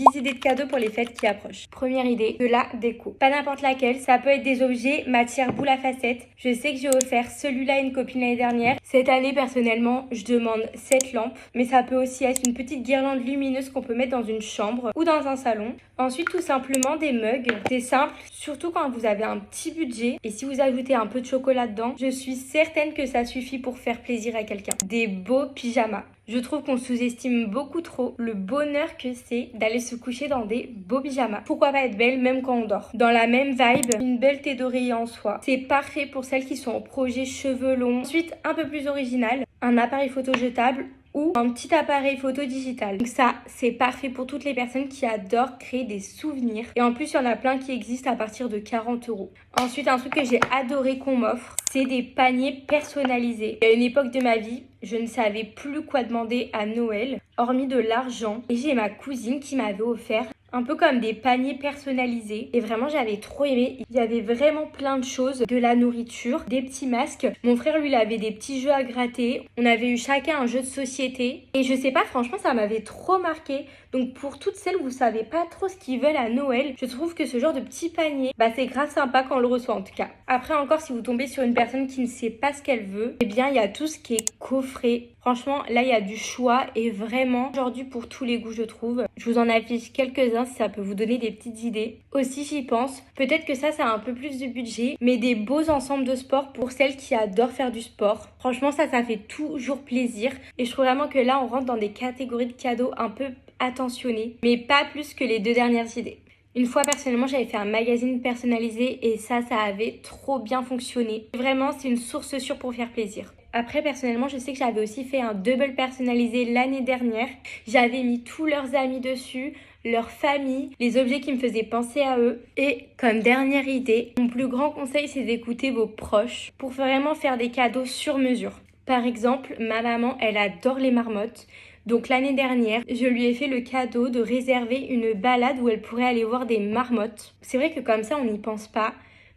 10 idées de cadeaux pour les fêtes qui approchent. Première idée, de la déco. Pas n'importe laquelle, ça peut être des objets matière boule à facettes. Je sais que j'ai offert celui-là à une copine l'année dernière. Cette année, personnellement, je demande cette lampe, mais ça peut aussi être une petite guirlande lumineuse qu'on peut mettre dans une chambre ou dans un salon. Ensuite, tout simplement des mugs. C'est simple, surtout quand vous avez un petit budget. Et si vous ajoutez un peu de chocolat dedans, je suis certaine que ça suffit pour faire plaisir à quelqu'un. Des beaux pyjamas. Je trouve qu'on sous-estime beaucoup trop le bonheur que c'est d'aller se coucher dans des beaux pyjamas. Pourquoi pas être belle même quand on dort? Dans la même vibe, une belle thé d'oreiller en soie. C'est parfait pour celles qui sont au projet cheveux longs. Ensuite, un peu plus original, un appareil photo jetable ou un petit appareil photo digital. Donc ça, c'est parfait pour toutes les personnes qui adorent créer des souvenirs. Et en plus, il y en a plein qui existent à partir de 40 €. Ensuite, un truc que j'ai adoré qu'on m'offre, c'est des paniers personnalisés. Il y a une époque de ma vie, je ne savais plus quoi demander à Noël, hormis de l'argent. Et j'ai ma cousine qui m'avait offert un peu comme des paniers personnalisés. Et vraiment, j'avais trop aimé. Il y avait vraiment plein de choses. De la nourriture, des petits masques. Mon frère, lui, il avait des petits jeux à gratter. On avait eu chacun un jeu de société. Et je sais pas, franchement, ça m'avait trop marqué. Donc pour toutes celles où vous savez pas trop ce qu'ils veulent à Noël, je trouve que ce genre de petit panier, c'est grave sympa quand on le reçoit en tout cas. Après encore, si vous tombez sur une personne qui ne sait pas ce qu'elle veut, eh bien il y a tout ce qui est coffret. Franchement, là il y a du choix et vraiment aujourd'hui pour tous les goûts je trouve. Je vous en affiche quelques-uns si ça peut vous donner des petites idées. Aussi j'y pense, peut-être que ça a un peu plus de budget, mais des beaux ensembles de sport pour celles qui adorent faire du sport. Franchement ça fait toujours plaisir et je trouve vraiment que là on rentre dans des catégories de cadeaux un peu attentionné, mais pas plus que les 2 dernières idées. Une fois, personnellement, j'avais fait un magazine personnalisé et ça avait trop bien fonctionné. Vraiment, c'est une source sûre pour faire plaisir. Après, personnellement, je sais que j'avais aussi fait un double personnalisé l'année dernière. J'avais mis tous leurs amis dessus, leur famille, les objets qui me faisaient penser à eux. Et comme dernière idée, mon plus grand conseil, c'est d'écouter vos proches pour vraiment faire des cadeaux sur mesure. Par exemple, ma maman, elle adore les marmottes. Donc l'année dernière, je lui ai fait le cadeau de réserver une balade où elle pourrait aller voir des marmottes. C'est vrai que comme ça, on n'y pense pas,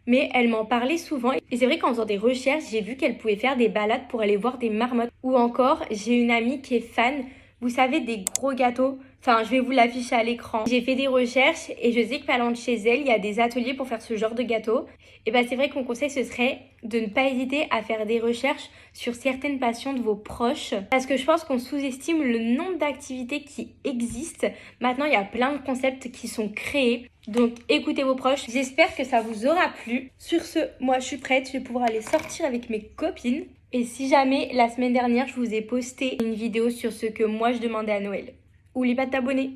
mais elle m'en parlait souvent. Et c'est vrai qu'en faisant des recherches, j'ai vu qu'elle pouvait faire des balades pour aller voir des marmottes. Ou encore, j'ai une amie qui est fan, vous savez, des gros gâteaux. Enfin, je vais vous l'afficher à l'écran. J'ai fait des recherches et je sais que pas loin de chez elle, il y a des ateliers pour faire ce genre de gâteaux. Et c'est vrai que mon conseil, ce serait de ne pas hésiter à faire des recherches sur certaines passions de vos proches. Parce que je pense qu'on sous-estime le nombre d'activités qui existent. Maintenant, il y a plein de concepts qui sont créés. Donc, écoutez vos proches. J'espère que ça vous aura plu. Sur ce, moi, je suis prête. Je vais pouvoir aller sortir avec mes copines. Et si jamais, la semaine dernière, je vous ai posté une vidéo sur ce que moi, je demandais à Noël. Oublie pas de t'abonner.